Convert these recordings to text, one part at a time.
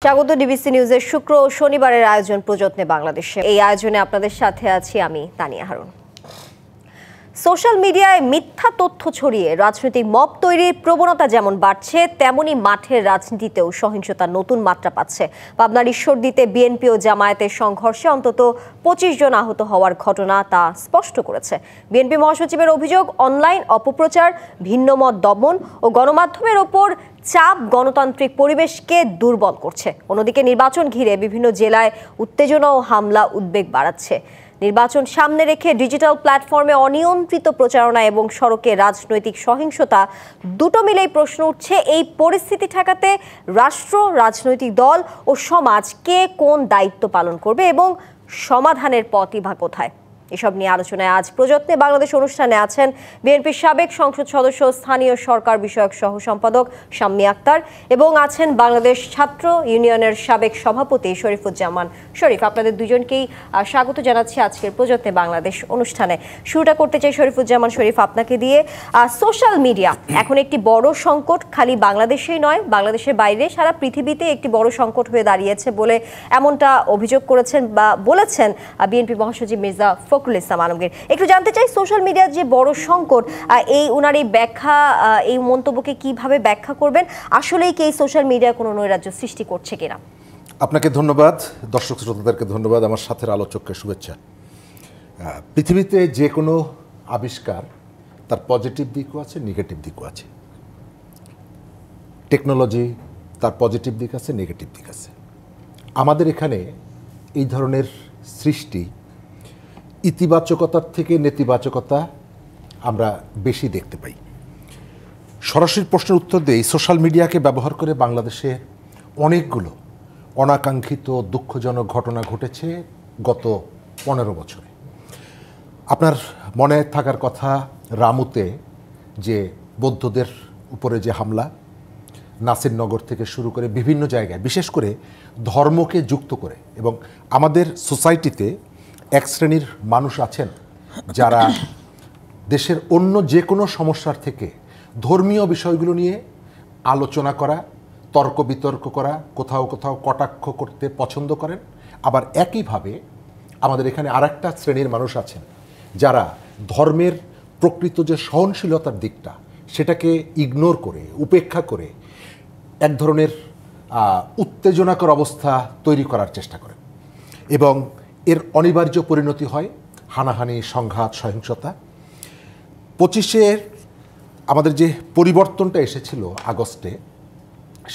স্বাগত ডিবিসি নিউজের শুক্র ও শনিবারের আয়োজন প্রযত্নে বাংলাদেশে। এই আয়োজনে আপনাদের সাথে আছি আমি তানিয়া হারুন। সোশ্যাল মিডিয়ায় মিথ্যা তথ্য ছড়িয়ে রাজনৈতিক মব তৈরির প্রবণতা যেমন বাড়ছে, তেমনি মাঠের রাজনীতিতেও সহিংসতার নতুন মাত্রা পাচ্ছে। পাবনার ঈশ্বরদীতে বিএনপি ও জামায়াতের সংঘর্ষে অন্তত 25 জন আহত হওয়ার ঘটনা তা স্পষ্ট করেছে। বিএনপি মহাসচিবের অভিযোগ, অনলাইন অপপ্রচার, ভিন্নমত দমন ও গণমাধ্যমের ওপর চাপ গণতান্ত্রিক পরিবেশকে দুর্বল করছে। অন্যদিকে নির্বাচন ঘিরে বিভিন্ন জেলায় উত্তেজনা ও হামলা উদ্বেগ বাড়াচ্ছে। নির্বাচন সামনে রেখে ডিজিটাল প্ল্যাটফর্মে অনিয়ন্ত্রিত প্রচারণা এবং সড়কে রাজনৈতিক সহিংসতা দুটো মিলেই প্রশ্ন উঠছে, এই পরিস্থিতি ঠেকাতে রাষ্ট্র, রাজনৈতিক দল ও সমাজ কে কোন দায়িত্ব পালন করবে এবং সমাধানের পথই বা কোথায়? এসব নিয়ে আলোচনায় আজ প্রযত্নে বাংলাদেশ অনুষ্ঠানে আছেন বিএনপির সাবেক সংসদ সদস্য, স্থানীয় সরকার বিষয়ক সহ সম্পাদক শাম্মী আক্তার এবং আছেন বাংলাদেশ ছাত্র ইউনিয়নের সাবেক সভাপতি শরীফুজ্জামান শরীফ। আপনাদের দুজনকেই স্বাগত জানাচ্ছি আজকের প্রযত্নে বাংলাদেশ অনুষ্ঠানে। শুরুটা করতে চাই শরীফুজ্জামান শরীফ আপনাকে দিয়ে। সোশ্যাল মিডিয়া এখন একটি বড় সংকট, খালি বাংলাদেশেই নয়, বাংলাদেশের বাইরে সারা পৃথিবীতে একটি বড় সংকট হয়ে দাঁড়িয়েছে বলে এমনটা অভিযোগ করেছেন বা বলেছেন বিএনপি মহাসচিব মির্জা ফখরুল ইসলাম আলমগীর। একটু জানতে চাই, সোশ্যাল মিডিয়ার যে বড় সংকট, উনার এই ব্যাখ্যা, এই মন্তব্যকে কিভাবে ব্যাখ্যা করবেন? আসলেই কি এই সোশ্যাল মিডিয়া কোনো নৈরাজ্য সৃষ্টি করছে কিনা? আপনাকে ধন্যবাদ, দর্শক শ্রোতাদেরকে ধন্যবাদ, আমার সাথে আলোচককে শুভেচ্ছা। পৃথিবীতে যে কোনো আবিষ্কার তার পজিটিভ দিকও আছে, নেগেটিভ দিকও আছে। টেকনোলজি তার পজিটিভ দিক আছে, নেগেটিভ দিক আছে। আমাদের এখানে এই ধরনের সৃষ্টি ইতিবাচকতার থেকে নেতিবাচকতা আমরা বেশি দেখতে পাই। সরাসরি প্রশ্নের উত্তর দিয়ে সোশ্যাল মিডিয়াকে ব্যবহার করে বাংলাদেশে অনেকগুলো অনাকাঙ্ক্ষিত দুঃখজনক ঘটনা ঘটেছে গত 15 বছরে। আপনার মনে থাকার কথা, রামুতে যে বৌদ্ধদের উপরে যে হামলা, নাসিরনগর থেকে শুরু করে বিভিন্ন জায়গায়, বিশেষ করে ধর্মকে যুক্ত করে, এবং আমাদের সোসাইটিতে এক শ্রেণীর মানুষ আছেন যারা দেশের অন্য যে কোনো সমস্যার থেকে ধর্মীয় বিষয়গুলো নিয়ে আলোচনা করা, তর্ক বিতর্ক করা, কোথাও কোথাও কটাক্ষ করতে পছন্দ করেন। আবার একইভাবে আমাদের এখানে আরেকটা শ্রেণীর মানুষ আছেন যারা ধর্মের প্রকৃত যে সহনশীলতার দিকটা, সেটাকে ইগনোর করে, উপেক্ষা করে এক ধরনের উত্তেজনাকর অবস্থা তৈরি করার চেষ্টা করেন, এবং এর অনিবার্য পরিণতি হয় হানাহানি, সংঘাত, সহিংসতা। 25-এর আমাদের যে পরিবর্তনটা এসেছিল আগস্টে,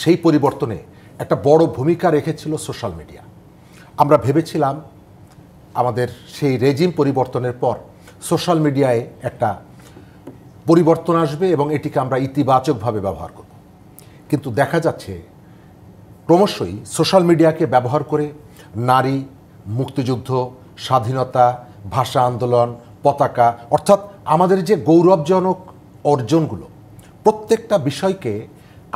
সেই পরিবর্তনে একটা বড় ভূমিকা রেখেছিল সোশ্যাল মিডিয়া। আমরা ভেবেছিলাম আমাদের সেই রেজিম পরিবর্তনের পর সোশ্যাল মিডিয়ায় একটা পরিবর্তন আসবে এবং এটিকে আমরা ইতিবাচকভাবে ব্যবহার করব। কিন্তু দেখা যাচ্ছে ক্রমশই সোশ্যাল মিডিয়াকে ব্যবহার করে নারী, মুক্তিযুদ্ধ, স্বাধীনতা, ভাষা আন্দোলন, পতাকা, অর্থাৎ আমাদের যে গৌরবজনক অর্জনগুলো, প্রত্যেকটা বিষয়কে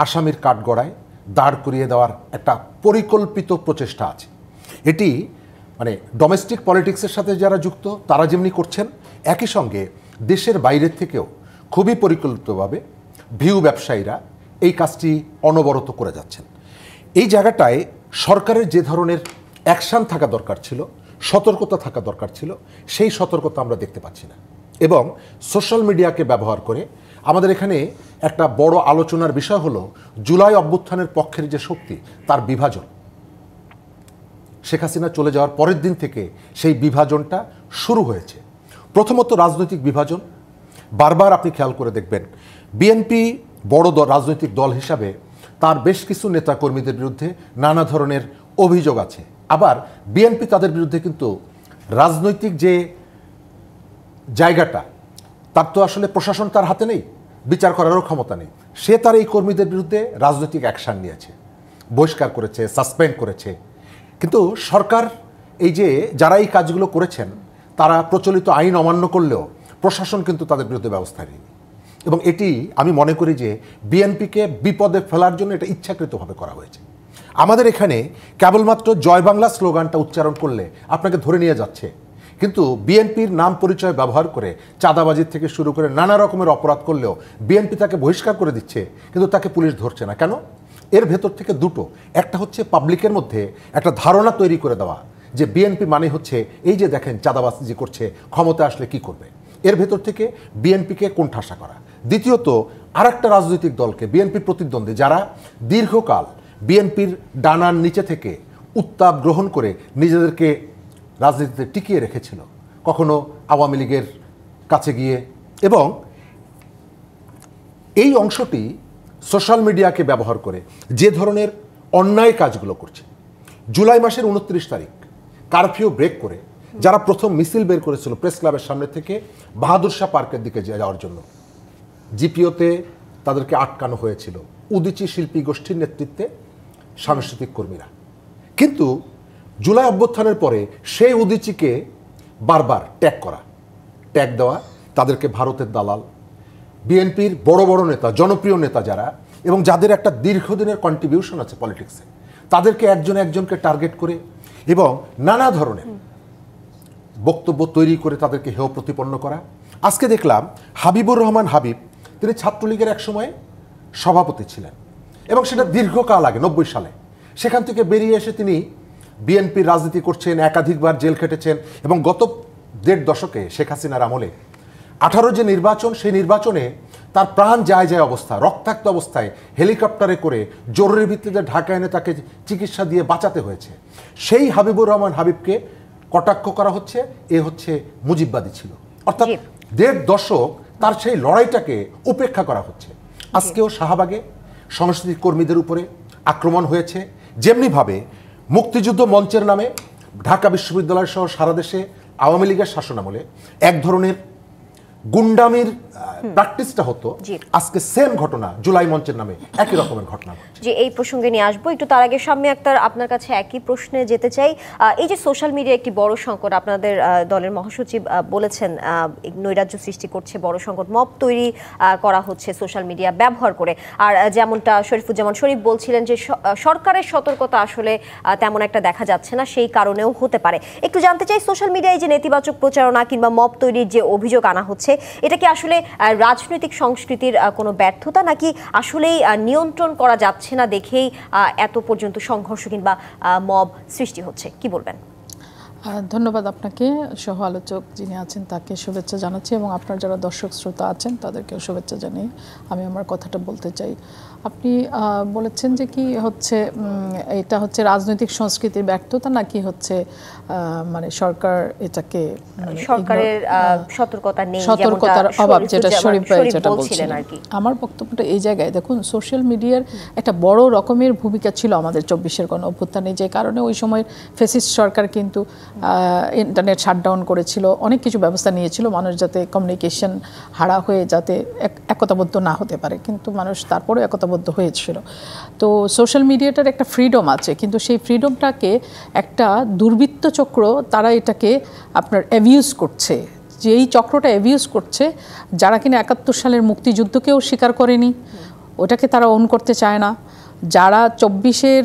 আসামির কাঠগড়ায় দাঁড় করিয়ে দেওয়ার একটা পরিকল্পিত প্রচেষ্টা আছে। এটি মানে ডোমেস্টিক পলিটিক্সের সাথে যারা যুক্ত তারা যেমনি করছেন, একই সঙ্গে দেশের বাইরের থেকেও খুবই পরিকল্পিতভাবে ভিউ ব্যবসায়ীরা এই কাজটি অনবরত করে যাচ্ছেন। এই জায়গাটায় সরকারের যে ধরনের অ্যাকশান থাকা দরকার ছিল, সতর্কতা থাকা দরকার ছিল, সেই সতর্কতা আমরা দেখতে পাচ্ছি না। এবং সোশ্যাল মিডিয়াকে ব্যবহার করে আমাদের এখানে একটা বড় আলোচনার বিষয় হলো জুলাই অভ্যুত্থানের পক্ষের যে শক্তি, তার বিভাজন। শেখ হাসিনা চলে যাওয়ার পরের দিন থেকে সেই বিভাজনটা শুরু হয়েছে। প্রথমত রাজনৈতিক বিভাজন। বারবার আপনি খেয়াল করে দেখবেন বিএনপি বড় রাজনৈতিক দল হিসাবে তার বেশ কিছু নেতাকর্মীদের বিরুদ্ধে নানা ধরনের অভিযোগ আছে। আবার বিএনপি তাদের বিরুদ্ধে কিন্তু রাজনৈতিক যে জায়গাটা, তার তো আসলে প্রশাসন তার হাতে নেই, বিচার করারও ক্ষমতা নেই। সে তার এই কর্মীদের বিরুদ্ধে রাজনৈতিক অ্যাকশান নিয়েছে, বহিষ্কার করেছে, সাসপেন্ড করেছে। কিন্তু সরকার এই যে যারা এই কাজগুলো করেছেন তারা প্রচলিত আইন অমান্য করলেও প্রশাসন কিন্তু তাদের বিরুদ্ধে ব্যবস্থা নেয়নি। এবং এটি আমি মনে করি যে বিএনপিকে বিপদে ফেলার জন্য এটা ইচ্ছাকৃতভাবে করা হয়েছে। আমাদের এখানে কেবলমাত্র জয় বাংলা স্লোগানটা উচ্চারণ করলে আপনাকে ধরে নিয়ে যাচ্ছে, কিন্তু বিএনপির নাম পরিচয় ব্যবহার করে চাঁদাবাজির থেকে শুরু করে নানা রকমের অপরাধ করলেও বিএনপি তাকে বহিষ্কার করে দিচ্ছে, কিন্তু তাকে পুলিশ ধরছে না। কেন? এর ভেতর থেকে দুটো, একটা হচ্ছে পাবলিকের মধ্যে একটা ধারণা তৈরি করে দেওয়া যে বিএনপি মানে হচ্ছে এই যে দেখেন চাঁদাবাজি করছে, ক্ষমতা আসলে কি করবে, এর ভেতর থেকে বিএনপিকে কোণঠাসা করা। দ্বিতীয়ত আরেকটা রাজনৈতিক দলকে, বিএনপির প্রতিদ্বন্দ্বী যারা দীর্ঘকাল বিএনপির ডানার নিচে থেকে উত্তাপ গ্রহণ করে নিজেদেরকে রাজনীতিতে টিকিয়ে রেখেছিল, কখনো আওয়ামী লীগের কাছে গিয়ে, এবং এই অংশটি সোশ্যাল মিডিয়াকে ব্যবহার করে যে ধরনের অন্যায় কাজগুলো করছে। জুলাই মাসের 29 তারিখ কারফিউ ব্রেক করে যারা প্রথম মিছিল বের করেছিল প্রেস ক্লাবের সামনে থেকে বাহাদুর শাহ পার্কের দিকে যাওয়ার জন্য, জিপিওতে তাদেরকে আটকানো হয়েছিল উদীচী শিল্পী গোষ্ঠীর নেতৃত্বে সাংস্কৃতিক কর্মীরা। কিন্তু জুলাই অভ্যুত্থানের পরে সেই উদীচীকে বারবার ট্যাগ দেওয়া, তাদেরকে ভারতের দালাল, বিএনপির বড় বড় নেতা, জনপ্রিয় নেতা যারা এবং যাদের একটা দীর্ঘদিনের কন্ট্রিবিউশন আছে পলিটিক্সে, তাদেরকে একজনকে টার্গেট করে এবং নানা ধরনের বক্তব্য তৈরি করে তাদেরকে হেয় প্রতিপন্ন করা। আজকে দেখলাম হাবিবুর রহমান হাবিব, তিনি ছাত্রলীগের একসময় সভাপতি ছিলেন এবং সেটা দীর্ঘকাল আগে 90 সালে, সেখান থেকে বেরিয়ে এসে তিনি বিএনপির রাজনীতি করছেন, একাধিকবার জেল খেটেছেন এবং গত 1.5 দশকে শেখ হাসিনার আমলে 18 যে নির্বাচন, সেই নির্বাচনে তার প্রাণ যায় অবস্থা, রক্তাক্ত অবস্থায় হেলিকপ্টারে করে জরুরি ভিত্তিতে ঢাকা এনে তাকে চিকিৎসা দিয়ে বাঁচাতে হয়েছে। সেই হাবিবুর রহমান হাবিবকে কটাক্ষ করা হচ্ছে, এ হচ্ছে মুজিববাদী ছিল, অর্থাৎ 1.5 দশক তার সেই লড়াইটাকে উপেক্ষা করা হচ্ছে। আজকেও শাহবাগে সাংস্কৃতিক কর্মীদের উপরে আক্রমণ হয়েছে, যেমনিভাবে মুক্তিযুদ্ধ মঞ্চের নামে ঢাকা বিশ্ববিদ্যালয় সহ সারা দেশে আওয়ামী লীগের শাসনামলে এক ধরনের গুন্ডামির প্র্যাকটিসটা হতো, আজকে সেম ঘটনা জুলাই মঞ্চের নামে একই রকমের ঘটনা ঘটছে। যে এই প্রসঙ্গে নিয়ে আসবো একটু, তার আগে শাম্মী আক্তার আপনার কাছে একই প্রশ্নে যেতে চাই। এই যে সোশ্যাল মিডিয়া একটি বড় সংকট, আপনাদের দলের মহাসচিব বলেছেন নৈরাজ্য সৃষ্টি করছে, বড় সংকট, মব তৈরি করা হচ্ছে সোশ্যাল মিডিয়া ব্যবহার করে। আর যেমনটা শরীফুজ্জামান শরীফ বলছিলেন যে সরকারের সতর্কতা আসলে তেমন একটা দেখা যাচ্ছে না, সেই কারণেও হতে পারে। একটু জানতে চাই, সোশ্যাল মিডিয়ায় যে নেতিবাচক প্রচারণা কিংবা মব তৈরির যে অভিযোগ আনা হচ্ছে, এটা কি আসলে রাজনৈতিক সংস্কৃতির কোনো ব্যর্থতা, নাকি আসলেই নিয়ন্ত্রণ করা যাচ্ছে না দেখেই এত পর্যন্ত সংঘর্ষ কিংবা মব সৃষ্টি হচ্ছে? কি বলবেন? ধন্যবাদ আপনাকে, সহ আলোচক যিনি আছেন তাকে শুভেচ্ছা জানাচ্ছি এবং আপনার যারা দর্শক শ্রোতা আছেন তাদেরকেও শুভেচ্ছা জানিয়ে আমি আমার কথাটা বলতে চাই। আপনি বলেছেন যে কি হচ্ছে, এটা হচ্ছে রাজনৈতিক সংস্কৃতির ব্যর্থতা নাকি হচ্ছে মানে সরকার এটাকে সরকারের সতর্কতা নেই, সতর্কতার অভাব, যেটা শরীফ ভাই যেটা বলছিলেন। আমার বক্তব্যটা এই জায়গায়, দেখুন সোশ্যাল মিডিয়ার একটা বড় রকমের ভূমিকা ছিল আমাদের 24-এর গণ অভ্যুত্থানে, যে কারণে ওই সময় ফ্যাসিস্ট সরকার কিন্তু ইন্টারনেট শাটডাউন করেছিল, অনেক কিছু ব্যবস্থা নিয়েছিল মানুষ যাতে কমিউনিকেশন হারা হয়ে যাতে একতাবদ্ধ না হতে পারে, কিন্তু মানুষ তারপরেও একতাবদ্ধ হয়েছিল। তো সোশ্যাল মিডিয়াটার একটা ফ্রিডম আছে, কিন্তু সেই ফ্রিডমটাকে একটা দুর্বৃত্ত চক্র তারা এটাকে আপনার অ্যাবিউজ করছে। যে এই চক্রটা অ্যাবিউজ করছে, যারা কিনা 71 সালের মুক্তিযুদ্ধকেও স্বীকার করেনি, ওটাকে তারা ওন করতে চায় না, যারা 24-এর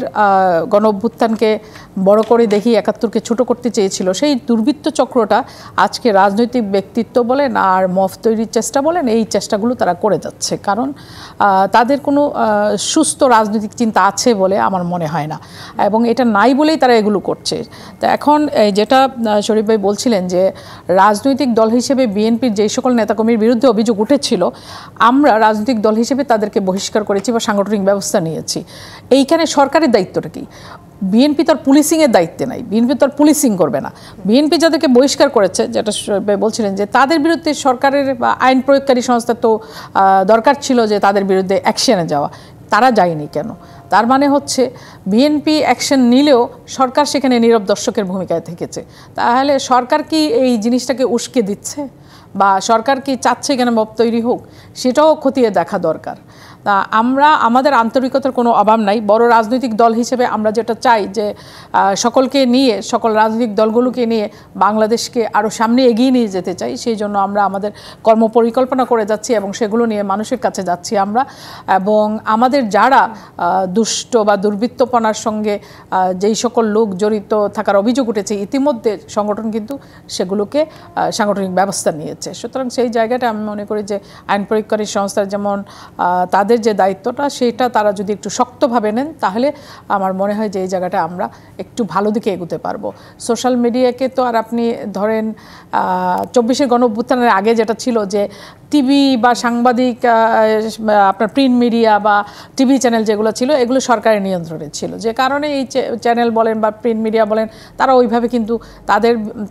গণ অভ্যুত্থানকে বড় করে দেখি 71-কে ছোট করতে চেয়েছিল, সেই দুর্বৃত্ত চক্রটা আজকে রাজনৈতিক ব্যক্তিত্ব বলেন আর মফ তৈরির চেষ্টা বলেন, এই চেষ্টাগুলো তারা করে যাচ্ছে, কারণ তাদের কোনো সুস্থ রাজনৈতিক চিন্তা আছে বলে আমার মনে হয় না, এবং এটা নাই বলেই তারা এগুলো করছে। তো এখন যেটা শরীফ ভাই বলছিলেন যে রাজনৈতিক দল হিসেবে বিএনপির যেই সকল নেতাকর্মীর বিরুদ্ধে অভিযোগ উঠেছিল, আমরা রাজনৈতিক দল হিসেবে তাদেরকে বহিষ্কার করেছি বা সাংগঠনিক ব্যবস্থা নিয়েছি। এইখানে সরকারের দায়িত্বটা কি? বিএনপি তার পুলিশিংয়ের দায়িত্বে নাই, বিএনপি তার পুলিশিং করবে না। বিএনপি যাদেরকে বহিষ্কার করেছে, যেটা বলছিলেন যে তাদের বিরুদ্ধে সরকারের বা আইন প্রয়োগকারী সংস্থা তো দরকার ছিল যে তাদের বিরুদ্ধে অ্যাকশনে যাওয়া, তারা যায়নি কেন? তার মানে হচ্ছে বিএনপি অ্যাকশন নিলেও সরকার সেখানে নীরব দর্শকের ভূমিকায় থেকেছে। তাহলে সরকার কি এই জিনিসটাকে উস্কে দিচ্ছে বা সরকার কি চাচ্ছে এখানে মব তৈরি হোক, সেটাও খতিয়ে দেখা দরকার। তা আমরা, আমাদের আন্তরিকতার কোনো অভাব নাই। বড় রাজনৈতিক দল হিসেবে আমরা যেটা চাই যে সকলকে নিয়ে, সকল রাজনৈতিক দলগুলোকে নিয়ে বাংলাদেশকে আরও সামনে এগিয়ে নিয়ে যেতে চাই। সেই জন্য আমরা আমাদের কর্মপরিকল্পনা করে যাচ্ছি এবং সেগুলো নিয়ে মানুষের কাছে যাচ্ছি আমরা। এবং আমাদের যারা দুষ্ট বা দুর্বৃত্তপনার সঙ্গে যেই সকল লোক জড়িত থাকার অভিযোগ উঠেছে, ইতিমধ্যে সংগঠন কিন্তু সেগুলোকে সাংগঠনিক ব্যবস্থা নিয়েছে। সুতরাং সেই জায়গাটা আমি মনে করি যে আইন প্রয়োগকারী সংস্থার যেমন তাদের তাদের যে দায়িত্বটা সেটা তারা যদি একটু শক্তভাবে নেন তাহলে আমার মনে হয় যে এই জায়গাটা আমরা একটু ভালো দিকে এগোতে পারবো। সোশ্যাল মিডিয়াকে তো আর আপনি ধরেন 24-এর গণঅভ্যুত্থানের আগে যেটা ছিল যে টিভি বা সাংবাদিক আপনার প্রিন্ট মিডিয়া বা টিভি চ্যানেল যেগুলো ছিল এগুলো সরকারের নিয়ন্ত্রণে ছিল, যে কারণে এই চ্যানেল বলেন বা প্রিন্ট মিডিয়া বলেন তারা ওইভাবে কিন্তু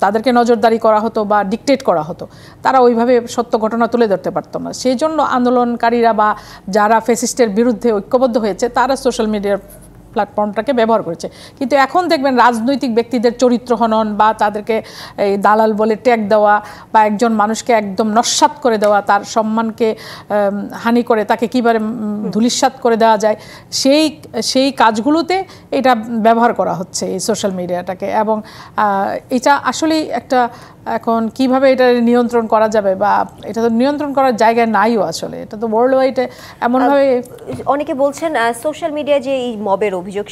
তাদেরকে নজরদারি করা হতো বা ডিকটেট করা হতো, তারা ওইভাবে সত্য ঘটনা তুলে ধরতে পারতো না। সেই জন্য আন্দোলনকারীরা বা যারা ফ্যাসিস্টের বিরুদ্ধে ঐক্যবদ্ধ হয়েছে তারা সোশ্যাল মিডিয়ার প্ল্যাটফর্মটাকে ব্যবহার করেছে। কিন্তু এখন দেখবেন রাজনৈতিক ব্যক্তিদের চরিত্র হনন বা তাদেরকে এই দালাল বলে ট্যাগ দেওয়া বা একজন মানুষকে একদম নস্যাৎ করে দেওয়া, তার সম্মানকে হানি করে তাকে কীভাবে ধূলিসাৎ করে দেওয়া যায় সেই কাজগুলোতে এটা ব্যবহার করা হচ্ছে এই সোশ্যাল মিডিয়াটাকে। এবং এটা আসলেই একটা এখন কিভাবে এটা নিয়ন্ত্রণ করা যাবে বা এটা তো নিয়ন্ত্রণ করার জায়গায় নাইও আসলে, এটা তো ওয়ার্ল্ড ওয়াইডে এমনভাবে অনেকে বলছেন সোশ্যাল মিডিয়া যে এই মবের অভিযোগ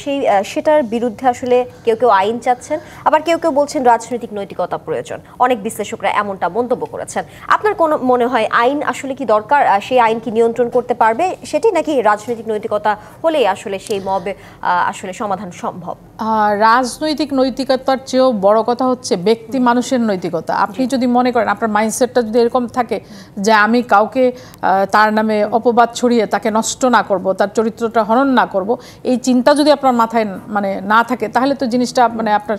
সেটার বিরুদ্ধে আসলে কেউ কেউ আইন চাচ্ছেন, আবার কেউ কেউ বলছেন রাজনৈতিক নৈতিকতা প্রয়োজন। অনেক বিশ্লেষকরা এমনটা মন্তব্য করেছেন। আপনার কোন মনে হয় আইন আসলে কি দরকার, সেই আইন কি নিয়ন্ত্রণ করতে পারবে সেটি, নাকি রাজনৈতিক নৈতিকতা হলেই আসলে সেই মবে আসলে সমাধান সম্ভব? রাজনৈতিক নৈতিকতার চেয়েও বড় কথা হচ্ছে ব্যক্তি মানুষের নৈতিকতা। আপনি যদি মনে করেন আপনার মাইন্ডসেটটা যদি এরকম থাকে যে আমি কাউকে তার নামে অপবাদ ছড়িয়ে তাকে নষ্ট না করব, তার চরিত্রটা হনন না করব, এই চিন্তা যদি আপনার মাথায় মানে না থাকে তাহলে তো জিনিসটা মানে আপনার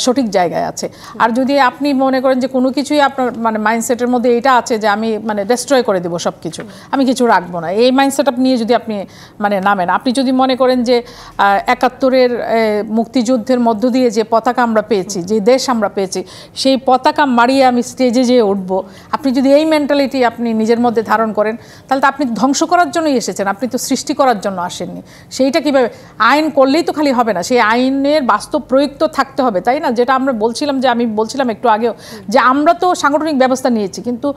সঠিক জায়গায় আছে। আর যদি আপনি মনে করেন যে কোনো কিছুই আপনার মানে মাইন্ডসেটের মধ্যে এটা আছে যে আমি মানে ডেস্ট্রয় করে দেবো সব কিছু, আমি কিছু রাখবো না, এই মাইন্ডসেট আপনি নিয়ে যদি আপনি মানে নামেন, আপনি যদি মনে করেন যে 71-এর মুক্তিযুদ্ধের মধ্য দিয়ে যে পতাকা আমরা পেয়েছি, যে দেশ আমরা পেয়েছি, সেই পতাকা মারিয়ে আমি স্টেজে যেয়ে উঠবো, আপনি যদি এই মেন্টালিটি আপনি নিজের মধ্যে ধারণ করেন তাহলে তো আপনি ধ্বংস করার জন্যই এসেছেন, আপনি তো সৃষ্টি করার জন্য আসেননি। সেইটা কীভাবে আইন করলেই তো খালি হবে না, সেই আইনের বাস্তব প্রয়োগ তো থাকতে হবে, তাই না? যেটা আমরা বলছিলাম যে আমি বলছিলাম একটু আগেও যে আমরা তো সাংগঠনিক ব্যবস্থা নিয়েছি কিন্তু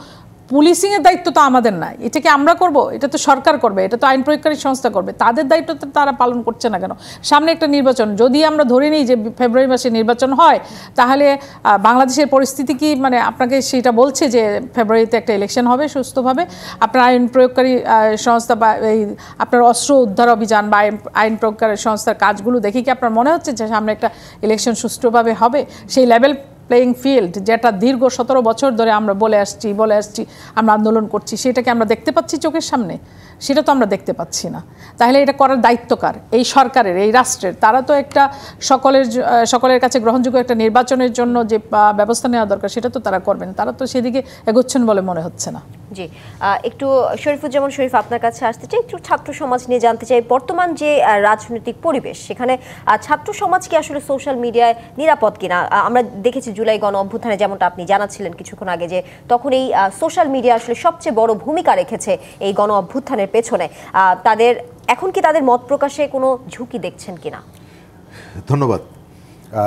পুলিশিংয়ের দায়িত্ব তো আমাদের না, এটা কি আমরা করব? এটা তো সরকার করবে, এটা তো আইন প্রয়োগকারী সংস্থা করবে, তাদের দায়িত্ব তো তারা পালন করছে না কেন? সামনে একটা নির্বাচন, যদি আমরা ধরে নিই যে ফেব্রুয়ারি মাসে নির্বাচন হয় তাহলে বাংলাদেশের পরিস্থিতি কি মানে আপনাকে সেটা বলছে যে ফেব্রুয়ারিতে একটা ইলেকশন হবে সুস্থভাবে? আপনার আইন প্রয়োগকারী সংস্থা বা এই আপনার অস্ত্র উদ্ধার অভিযান বা আইন প্রয়োগকারী সংস্থার কাজগুলো দেখে কি আপনার মনে হচ্ছে যে সামনে একটা ইলেকশন সুষ্ঠুভাবে হবে? সেই লেভেল প্লেয়িং ফিল্ড যেটা দীর্ঘ 17 বছর ধরে আমরা বলে আসছি, আমরা আন্দোলন করছি, সেটাকে আমরা দেখতে পাচ্ছি চোখের সামনে? সেটা তো আমরা দেখতে পাচ্ছি না। তাহলে এটা করার দায়িত্ব কার? এই সরকারের, এই রাষ্ট্রের। তারা তো একটা সকলের কাছে গ্রহণযোগ্য একটা নির্বাচনের জন্য যে ব্যবস্থা নেওয়া দরকার সেটা তো তারা করবেন, তারা তো সেদিকে এগোচ্ছেন বলে মনে হচ্ছে না। জি, একটু শরীফুজ্জামান শরীফ আপনার কাছে আসতে চাই, একটু ছাত্র সমাজ নিয়ে জানতে চাই। বর্তমান যে রাজনৈতিক পরিবেশ সেখানে ছাত্র সমাজ কি আসলে সোশ্যাল মিডিয়ায় নিরাপদ কিনা? আমরা দেখেছি জুলাই গণ অভ্যুত্থানে যেমনটা আপনি জানাচ্ছিলেন কিছুক্ষণ আগে যে তখন এই সোশ্যাল মিডিয়া আসলে সবচেয়ে বড় ভূমিকা রেখেছে এই গণ অভ্যুত্থানের পেছনে। এখন কি তাদের মত প্রকাশে কোনো ঝুঁকি দেখছেন কিনা? ধন্যবাদ।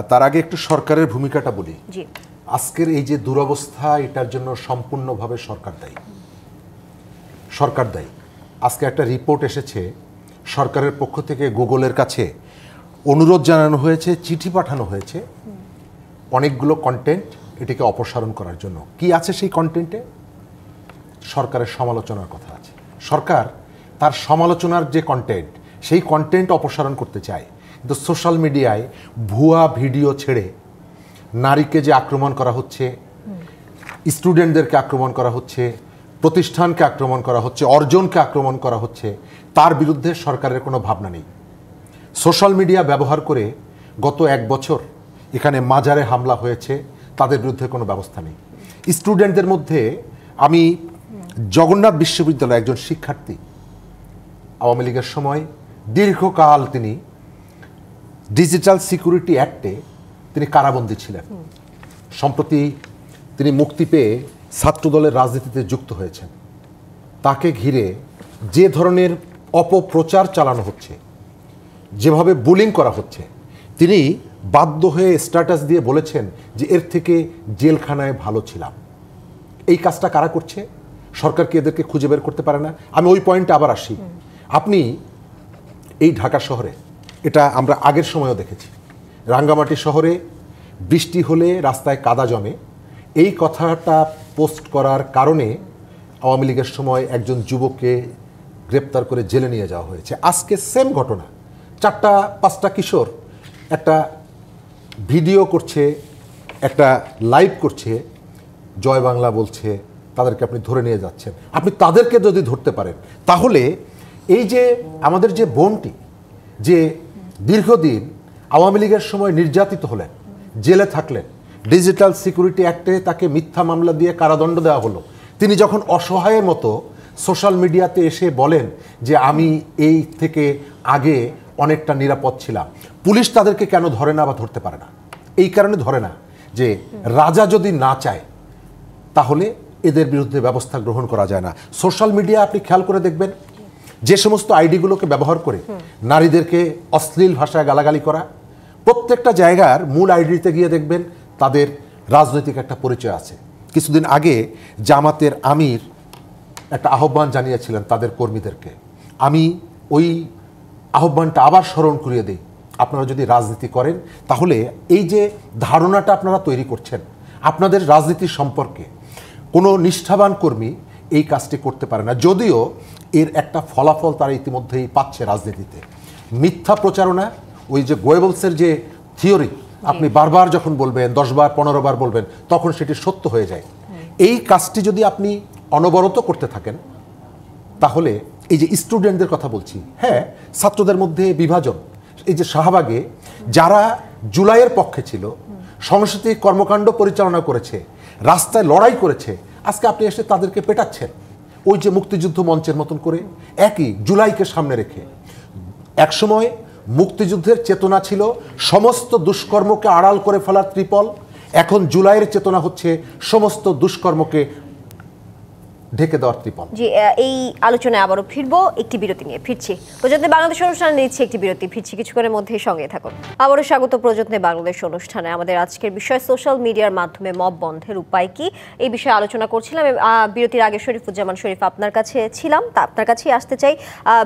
তার আগে একটু সরকারের ভূমিকাটা বলি। জি, আজকের এই যে দুরবস্থা এটার জন্য সম্পূর্ণভাবে সরকার দায়ী। আজকে একটা রিপোর্ট এসেছে সরকারের পক্ষ থেকে গুগলের কাছে অনুরোধ জানানো হয়েছে, চিঠি পাঠানো হয়েছে অনেকগুলো কন্টেন্ট এটিকে অপসারণ করার জন্য। কি আছে সেই কন্টেন্টে? সরকারের সমালোচনার কথা আছে। সরকার তার সমালোচনার যে কন্টেন্ট সেই কন্টেন্ট অপসারণ করতে চায়, কিন্তু সোশ্যাল মিডিয়ায় ভুয়া ভিডিও ছেড়ে নারীকে যে আক্রমণ করা হচ্ছে, স্টুডেন্টদেরকে আক্রমণ করা হচ্ছে, প্রতিষ্ঠানকে আক্রমণ করা হচ্ছে, অর্জনকে আক্রমণ করা হচ্ছে, তার বিরুদ্ধে সরকারের কোনো ভাবনা নেই। সোশ্যাল মিডিয়া ব্যবহার করে গত 1 বছর এখানে মাজারে হামলা হয়েছে, তাদের বিরুদ্ধে কোনো ব্যবস্থা নেই। স্টুডেন্টদের মধ্যে আমি জগন্নাথ বিশ্ববিদ্যালয়ের একজন শিক্ষার্থী, আওয়ামী লীগের সময় দীর্ঘকাল তিনি ডিজিটাল সিকিউরিটি অ্যাক্টে তিনি কারাবন্দী ছিলেন। সম্প্রতি তিনি মুক্তি পেয়ে ছাত্রদলের রাজনীতিতে যুক্ত হয়েছেন। তাকে ঘিরে যে ধরনের অপপ্রচার চালানো হচ্ছে, যেভাবে বুলিং করা হচ্ছে, তিনি বাধ্য হয়ে স্ট্যাটাস দিয়ে বলেছেন যে এর থেকে জেলখানায় ভালো ছিলাম। এই কাজটা কারা করছে? সরকার কি এদেরকে খুঁজে বের করতে পারে না? আমি ওই পয়েন্টে আবার আসি। আপনি এই ঢাকা শহরে, এটা আমরা আগের সময়ও দেখেছি, রাঙ্গামাটি শহরে বৃষ্টি হলে রাস্তায় কাদা জমে। এই কথাটা পোস্ট করার কারণে আওয়ামী লীগের সময় একজন যুবককে গ্রেপ্তার করে জেলে নিয়ে যাওয়া হয়েছে। আজকে সেম ঘটনা, 4-5টা কিশোর একটা ভিডিও করছে, একটা লাইভ করছে, জয় বাংলা বলছে, তাদেরকে আপনি ধরে নিয়ে যাচ্ছেন। আপনি তাদেরকে যদি ধরতে পারেন তাহলে এই যে আমাদের যে বোনটি যে দীর্ঘদিন আওয়ামী লীগের সময় নির্যাতিত হলেন, জেলে থাকলেন, ডিজিটাল সিকিউরিটি অ্যাক্টে তাকে মিথ্যা মামলা দিয়ে কারাদণ্ড দেওয়া হলো, তিনি যখন অসহায়ের মতো সোশ্যাল মিডিয়াতে এসে বলেন যে আমি এই থেকে আগে অনেকটা নিরাপদ ছিলাম, পুলিশ তাদেরকে কেন ধরে না বা ধরতে পারে না? এই কারণে ধরে না যে রাজা যদি না চায় তাহলে এদের বিরুদ্ধে ব্যবস্থা গ্রহণ করা যায় না। সোশ্যাল মিডিয়া আপনি খেয়াল করে দেখবেন, যে সমস্ত আইডিগুলোকে ব্যবহার করে নারীদেরকে অশ্লীল ভাষায় গালাগালি করা, প্রত্যেকটা জায়গার মূল আইডিতে গিয়ে দেখবেন তাদের রাজনৈতিক একটা পরিচয় আছে। কিছুদিন আগে জামাতের আমির একটা আহ্বান জানিয়েছিলেন তাদের কর্মীদেরকে, আমি ওই আহ্বানটা আবার স্মরণ করিয়ে দিই, আপনারা যদি রাজনীতি করেন তাহলে এই যে ধারণাটা আপনারা তৈরি করছেন আপনাদের রাজনীতির সম্পর্কে, কোনো নিষ্ঠাবান কর্মী এই কাজটি করতে পারে না। যদিও এর একটা ফলাফল তারা ইতিমধ্যেই পাচ্ছে রাজনীতিতে। মিথ্যা প্রচারণা, ওই যে গোয়েবলসের যে থিওরি, আপনি বারবার যখন বলবেন, 10 বার 15 বার বলবেন, তখন সেটি সত্য হয়ে যায়। এই কাজটি যদি আপনি অনবরত করতে থাকেন তাহলে এই যে স্টুডেন্টদের কথা বলছি, হ্যাঁ ছাত্রদের মধ্যে বিভাজন, এই যে শাহবাগে যারা জুলাইয়ের পক্ষে ছিল, সাংস্কৃতিক কর্মকাণ্ড পরিচালনা করেছে, রাস্তায় লড়াই করেছে, আজকে আপনি এসে তাদেরকে পেটাচ্ছেন ওই যে মুক্তিযুদ্ধ মঞ্চের মতন করে, একই জুলাইকে সামনে রেখে। একসময় মুক্তিযুদ্ধের চেতনা ছিল সমস্ত দুষ্কর্মকে আড়াল করে ফেলার ত্রিপল, এখন জুলাইয়ের চেতনা হচ্ছে সমস্ত দুষ্কর্মকে ঢেকে দেওয়ার ত্রিপল। জি, এই আলোচনায় আবারও ফিরবো, একটি বিরতি নিয়ে ফিরছি। প্রযত্নে বাংলাদেশ অনুষ্ঠানে নিচ্ছি একটি বিরতি, ফিরছি কিছুক্ষণের মধ্যেই, সঙ্গে থাকুন। আবারও স্বাগত প্রযত্নে বাংলাদেশ অনুষ্ঠানে। আমাদের আজকের বিষয় সোশ্যাল মিডিয়ার মাধ্যমে মব বন্ধের উপায় কি, এই বিষয়ে আলোচনা করছিলাম। বিরতির আগে শরীফুজ্জামান শরীফ আপনার কাছে ছিলাম, তা আপনার কাছেই আসতে চাই।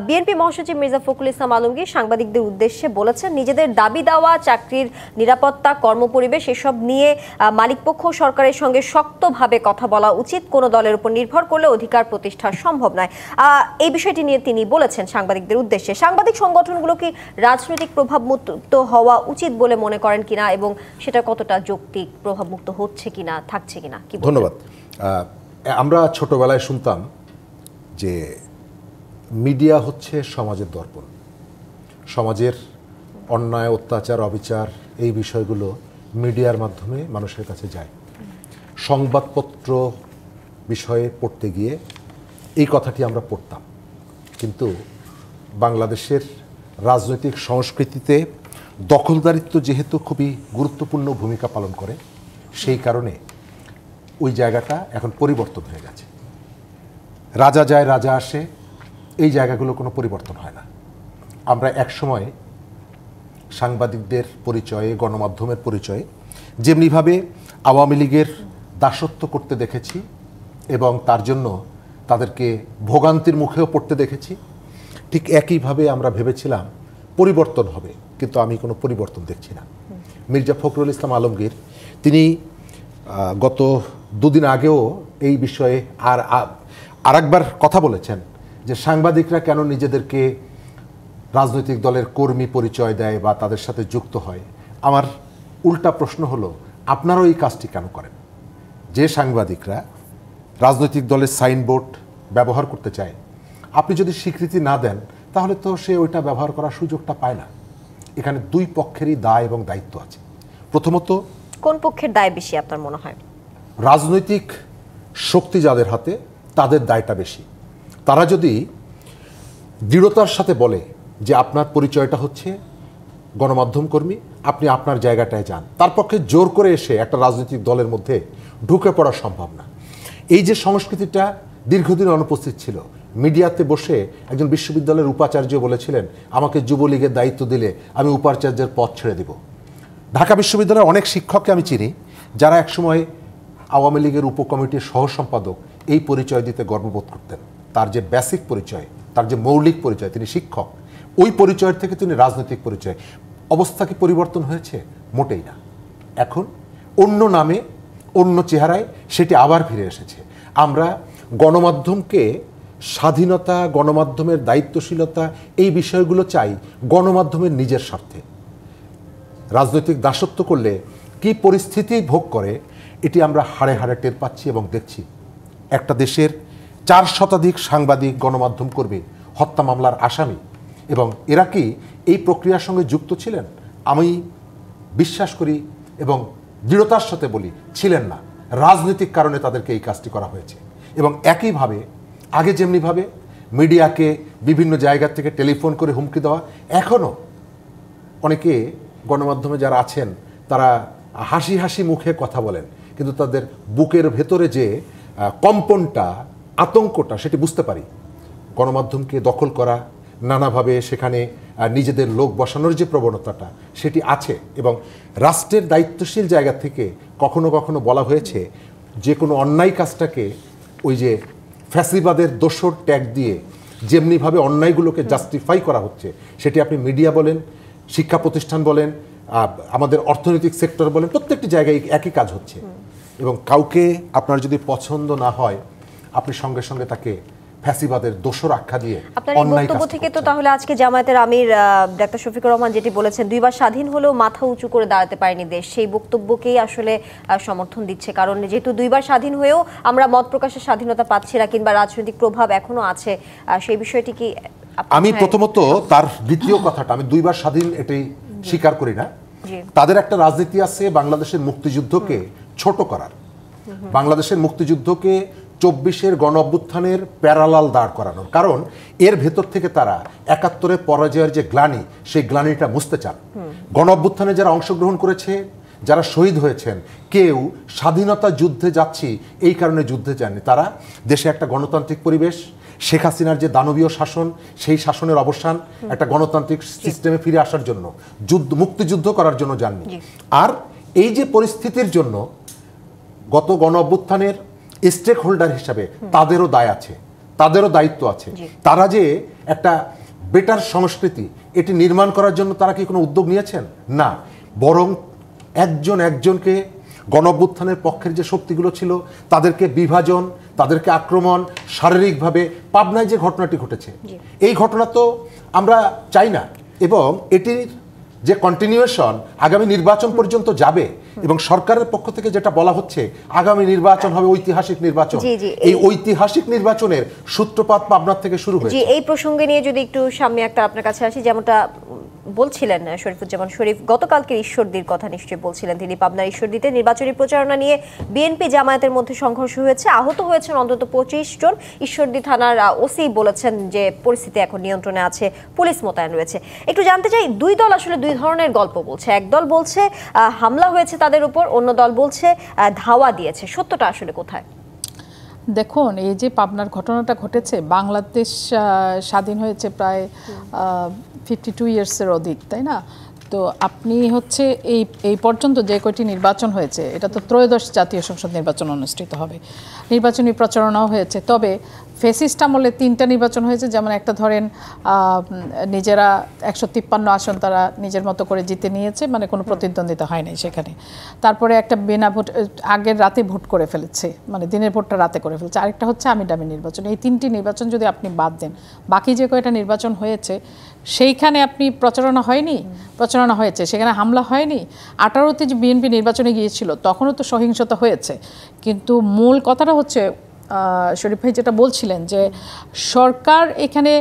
বিএনপি মহাসচিব মির্জা ফখরুল ইসলাম আলমগীর সাংবাদিকদের উদ্দেশ্যে বলেছেন, নিজেদের দাবি দেওয়া, চাকরির নিরাপত্তা, কর্মপরিবেশ এসব নিয়ে মালিকপক্ষ সরকারের সঙ্গে শক্তভাবে কথা বলা উচিত, কোনো দলের উপর নির্ভর করলে অধিকার প্রতিষ্ঠা সম্ভব নয়। এই বিষয়টি নিয়ে তিনি বলেছেন সাংবাদিকদের উদ্দেশ্যে। সাংবাদিক সংগঠনগুলো কি রাজনৈতিক প্রভাবমুক্ত হওয়া উচিত বলে মনে করেন কিনা, এবং সেটা কতটা যৌক্তিক, প্রভাবমুক্ত হচ্ছে কিনা, থাকছে কিনা? ধন্যবাদ। আমরা ছোটবেলায় শুনতাম যে মিডিয়া হচ্ছে সমাজের দর্পণ, সমাজের অন্যায়, অত্যাচার, অবিচার এই বিষয়গুলো মিডিয়ার মাধ্যমে মানুষের কাছে যায়। সংবাদপত্র বিষয়ে পড়তে গিয়ে এই কথাটি আমরা পড়তাম, কিন্তু বাংলাদেশের রাজনৈতিক সংস্কৃতিতে দখলদারিত্ব যেহেতু খুবই গুরুত্বপূর্ণ ভূমিকা পালন করে, সেই কারণে ওই জায়গাটা এখন পরিবর্তন হয়ে গেছে। রাজা যায় রাজা আসে, এই জায়গাগুলো কোনো পরিবর্তন হয় না। আমরা একসময় সাংবাদিকদের পরিচয়ে, গণমাধ্যমের পরিচয়ে যেমনিভাবে আওয়ামী লীগের দাসত্ব করতে দেখেছি এবং তার জন্য তাদেরকে ভোগান্তির মুখেও পড়তে দেখেছি, ঠিক একইভাবে আমরা ভেবেছিলাম পরিবর্তন হবে, কিন্তু আমি কোনো পরিবর্তন দেখছি না। মির্জা ফখরুল ইসলাম আলমগীর তিনি গত 2 দিন আগেও এই বিষয়ে আরেকবার কথা বলেছেন যে সাংবাদিকরা কেন নিজেদেরকে রাজনৈতিক দলের কর্মী পরিচয় দেয় বা তাদের সাথে যুক্ত হয়। আমার উল্টা প্রশ্ন হলো, আপনারাও এই কাজটি কেন করেন? যে সাংবাদিকরা রাজনৈতিক দলের সাইনবোর্ড ব্যবহার করতে চায়, আপনি যদি স্বীকৃতি না দেন তাহলে তো সে ওইটা ব্যবহার করার সুযোগটা পায় না। এখানে 2 পক্ষেরই দায় এবং দায়িত্ব আছে। প্রথমত, কোন পক্ষের দায় বেশি আপনার মনে হয়? রাজনৈতিক শক্তি যাদের হাতে তাদের দায়টা বেশি। তারা যদি দৃঢ়তার সাথে বলে যে আপনার পরিচয়টা হচ্ছে গণমাধ্যম কর্মী, আপনি আপনার জায়গাটায় যান, তার পক্ষে জোর করে এসে একটা রাজনৈতিক দলের মধ্যে ঢুকে পড়া সম্ভব না। এই যে সংস্কৃতিটা দীর্ঘদিন অনুপস্থিত ছিল, মিডিয়াতে বসে একজন বিশ্ববিদ্যালয়ের উপাচার্য বলেছিলেন, আমাকে যুবলীগের দায়িত্ব দিলে আমি উপাচার্যের পদ ছেড়ে দেব। ঢাকা বিশ্ববিদ্যালয়ের অনেক শিক্ষককে আমি চিনি যারা একসময় আওয়ামী লীগের উপকমিটির সহ সম্পাদক এই পরিচয় দিতে গর্ববোধ করতেন। তার যে বেসিক পরিচয়, তার যে মৌলিক পরিচয়, তিনি শিক্ষক, ওই পরিচয়ের থেকে তিনি রাজনৈতিক পরিচয়। অবস্থা কি পরিবর্তন হয়েছে? মোটেই না। এখন অন্য নামে, অন্য চেহারায় সেটি আবার ফিরে এসেছে। আমরা গণমাধ্যমকে স্বাধীনতা, গণমাধ্যমের দায়িত্বশীলতা, এই বিষয়গুলো চাই গণমাধ্যমের নিজের স্বার্থে। রাজনৈতিক দাসত্ব করলে কি পরিস্থিতি ভোগ করে এটি আমরা হাড়ে হাড়ে টের পাচ্ছি এবং দেখছি। একটা দেশের 4 শতাধিক সাংবাদিক, গণমাধ্যম কর্মী হত্যা মামলার আসামি, এবং এরা কি এই প্রক্রিয়ার সঙ্গে যুক্ত ছিলেন? আমি বিশ্বাস করি এবং দৃঢ়তার সাথে বলি ছিলেন না। রাজনৈতিক কারণে তাদেরকে এই কাজটি করা হয়েছে। এবং একইভাবে আগে যেমনিভাবে মিডিয়াকে বিভিন্ন জায়গা থেকে টেলিফোন করে হুমকি দেওয়া, এখনও অনেকে গণমাধ্যমে যারা আছেন তারা হাসি হাসি মুখে কথা বলেন, কিন্তু তাদের বুকের ভেতরে যে কম্পনটা, আতঙ্কটা, সেটি বুঝতে পারি। গণমাধ্যমকে দখল করা, নানাভাবে সেখানে নিজেদের লোক বসানোর যে প্রবণতাটা সেটি আছে। এবং রাষ্ট্রের দায়িত্বশীল জায়গা থেকে কখনো কখনো বলা হয়েছে যে কোনো অন্যায় কাজটাকে ওই যে ফ্যাসিবাদের দোসর ট্যাগ দিয়ে যেমনিভাবে অন্যায়গুলোকে জাস্টিফাই করা হচ্ছে, সেটি আপনি মিডিয়া বলেন, শিক্ষা প্রতিষ্ঠান বলেন, আমাদের অর্থনৈতিক সেক্টর বলেন, প্রত্যেকটি জায়গায় একই কাজ হচ্ছে। এবং কাউকে আপনার যদি পছন্দ না হয় আপনি সঙ্গে সঙ্গে তাকে ফ্যাসিবাদের দোসর আখ্যা দিয়ে আপনার এই বক্তব্য থেকে তো তাহলে আজকে জামায়াতের আমির ডাক্তার শফিকুর রহমান যেটি বলেছেন, 2 বার স্বাধীন হলেও মাথা উঁচু করে দাঁড়াতে পারেনি দেশ, সেই বক্তব্যকেই আসলে সমর্থন দিচ্ছে। কারণ যেহেতু 2 বার স্বাধীন হয়েও আমরা মত প্রকাশের স্বাধীনতা পাচ্ছি না, কিংবা রাজনৈতিক প্রভাব এখনো আছে, সেই বিষয়টি কি? আমি প্রথমত তার দ্বিতীয় কথাটা, আমি 2 বার স্বাধীন এটাই স্বীকার করি না। তাদের একটা রাজনীতি আছে বাংলাদেশের মুক্তিযুদ্ধকে ছোট করার, বাংলাদেশের মুক্তিযুদ্ধকে 24-এর গণ অভ্যুত্থানের প্যারালাল দাঁড় করানোর। কারণ এর ভেতর থেকে তারা 71-এর পরাজয়ের যে গ্লানি, সেই গ্লানিটা মুছতে চান। গণ অভ্যুত্থানে যারা অংশগ্রহণ করেছে, যারা শহীদ হয়েছেন, কেউ স্বাধীনতা যুদ্ধে যাচ্ছি এই কারণে যুদ্ধে যাননি। তারা দেশে একটা গণতান্ত্রিক পরিবেশ, শেখ হাসিনার যে দানবীয় শাসন, সেই শাসনের অবসান, একটা গণতান্ত্রিক সিস্টেমে ফিরে আসার জন্য, মুক্তিযুদ্ধ করার জন্য যাননি। আর এই যে পরিস্থিতির জন্য গত গণ অভ্যুত্থানের স্টেক হোল্ডার হিসাবে তাদেরও দায় আছে, তাদেরও দায়িত্ব আছে। তারা যে একটা বেটার সংস্কৃতি এটি নির্মাণ করার জন্য তারা কি কোনো উদ্যোগ নিয়েছেন? না, বরং একজন একজনকে গণ অভ্যুত্থানের পক্ষের যে শক্তিগুলো ছিল তাদেরকে বিভাজন, তাদেরকে আক্রমণ, শারীরিকভাবে, পাবনায় যে ঘটনাটি ঘটেছে, এই ঘটনা তো আমরা চাই না। এবং এটির যে কন্টিনিউয়েশন আগামী নির্বাচন পর্যন্ত যাবে, এবং সরকারের পক্ষ থেকে যেটা বলা হচ্ছে আগামী নির্বাচন হবে ঐতিহাসিক নির্বাচন, এই ঐতিহাসিক নির্বাচনের সূত্রপাত পাবনার থেকে শুরু হয়েছে। এই প্রসঙ্গে নিয়ে যদি একটু সামনে একটা আপনার কাছে আসি, যেমনটা বলছিলেন শরীফুজ্জামান শরীফ, গতকালকের ঈশ্বরদীর কথা নিশ্চয়ই বলছিলেন তিনি। পাবনার ঈশ্বরদীতে নির্বাচনী প্রচারণা নিয়ে বিএনপি জামায়াতের মধ্যে সংঘর্ষ হয়েছে, আহত হয়েছেন অন্তত 25 জন। ঈশ্বরদী থানার ওসি বলেছেন যে পরিস্থিতি এখন নিয়ন্ত্রণে আছে, পুলিশ মোতায়েন রয়েছে। একটু জানতে চাই, 2 দল আসলে 2 ধরনের গল্প বলছে। এক দল বলছে হামলা হয়েছে তাদের উপর, অন্য দল বলছে ধাওয়া দিয়েছে। সত্যটা আসলে কোথায়? দেখুন, এই যে পাবনার ঘটনাটা ঘটেছে, বাংলাদেশ স্বাধীন হয়েছে প্রায় 52 ইয়ার্সের অধিক, তাই না? তো আপনি হচ্ছে এই পর্যন্ত যে কয়টি নির্বাচন হয়েছে, এটা তো 13শ জাতীয় সংসদ নির্বাচন অনুষ্ঠিত হবে, নির্বাচনী প্রচারণাও হয়েছে। তবে ফেসিস্ট আমলে 3টা নির্বাচন হয়েছে। যেমন একটা ধরেন নিজেরা 153 আসন তারা নিজের মতো করে জিতে নিয়েছে, মানে কোনো প্রতিদ্বন্দ্বিতা হয় নাই সেখানে। তারপরে একটা বিনা ভোট, আগের রাতে ভোট করে ফেলেছে, মানে দিনের ভোটটা রাতে করে ফেলেছে। আরেকটা হচ্ছে আমি দামি নির্বাচন। এই 3টি নির্বাচন যদি আপনি বাদ দেন, বাকি যে কয়টা নির্বাচন হয়েছে সেইখানে আপনি প্রচারণা হয়নি, প্রচারণা হয়েছে, সেখানে হামলা হয়নি। 18তে যে বিএনপি নির্বাচনে গিয়েছিল তখনও তো সহিংসতা হয়েছে। কিন্তু মূল কথাটা হচ্ছে শরীফ ভাই যেটা বলছিলেন যে সরকার এখানে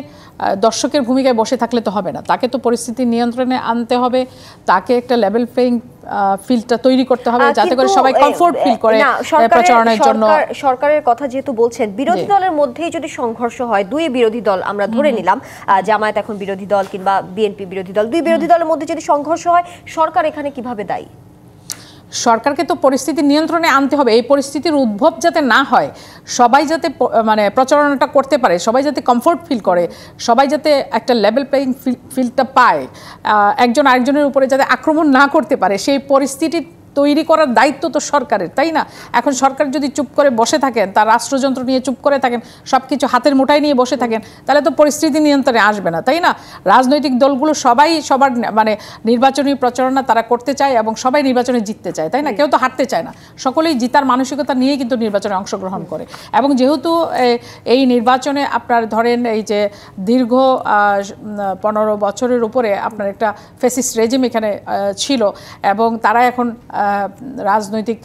দর্শকের ভূমিকায় বসে থাকলে তো হবে না, তাকে তো পরিস্থিতি নিয়ন্ত্রণে আনতে হবে, তাকে একটা লেভেল প্লেইং ফিল্ডটা তৈরি করতে হবে যাতে করে সবাই কমফোর্ট ফিল করে প্রচারণার জন্য। সরকারের কথা যেহেতু বলছেন, বিরোধী দলের মধ্যেই যদি সংঘর্ষ হয়, 2 বিরোধী দল আমরা ধরে নিলাম, জামায়াত এখন বিরোধী দল কিংবা বিএনপি বিরোধী দল, 2 বিরোধী দলের মধ্যে যদি সংঘর্ষ হয়, সরকার এখানে কিভাবে দায়ী? সরকারকে তো পরিস্থিতি নিয়ন্ত্রণে আনতে হবে। এই পরিস্থিতির উদ্ভব যাতে না হয়, সবাই যাতে মানে প্রচারণাটা করতে পারে, সবাই যাতে কমফোর্ট ফিল করে, সবাই যাতে একটা লেভেল প্লেইং ফিল্ডটা পায়, একজন আরেকজনের উপরে যাতে আক্রমণ না করতে পারে, সেই পরিস্থিতি তৈরি করার দায়িত্ব তো সরকারের, তাই না? এখন সরকার যদি চুপ করে বসে থাকেন, তার রাষ্ট্রযন্ত্র নিয়ে চুপ করে থাকেন, সব কিছু হাতের মুঠায় নিয়ে বসে থাকেন, তাহলে তো পরিস্থিতি নিয়ন্ত্রণে আসবে না, তাই না? রাজনৈতিক দলগুলো সবাই সবার মানে নির্বাচনী প্রচারণা তারা করতে চায় এবং সবাই নির্বাচনে জিততে চায়, তাই না? কেউ তো হারতে চায় না, সকলেই জিতার মানসিকতা নিয়েই কিন্তু নির্বাচনে অংশগ্রহণ করে। এবং যেহেতু এই নির্বাচনে আপনার ধরেন এই যে দীর্ঘ 15 বছরের উপরে আপনার একটা ফ্যাসিস্ট রেজিম এখানে ছিল এবং তারা এখন রাজনৈতিক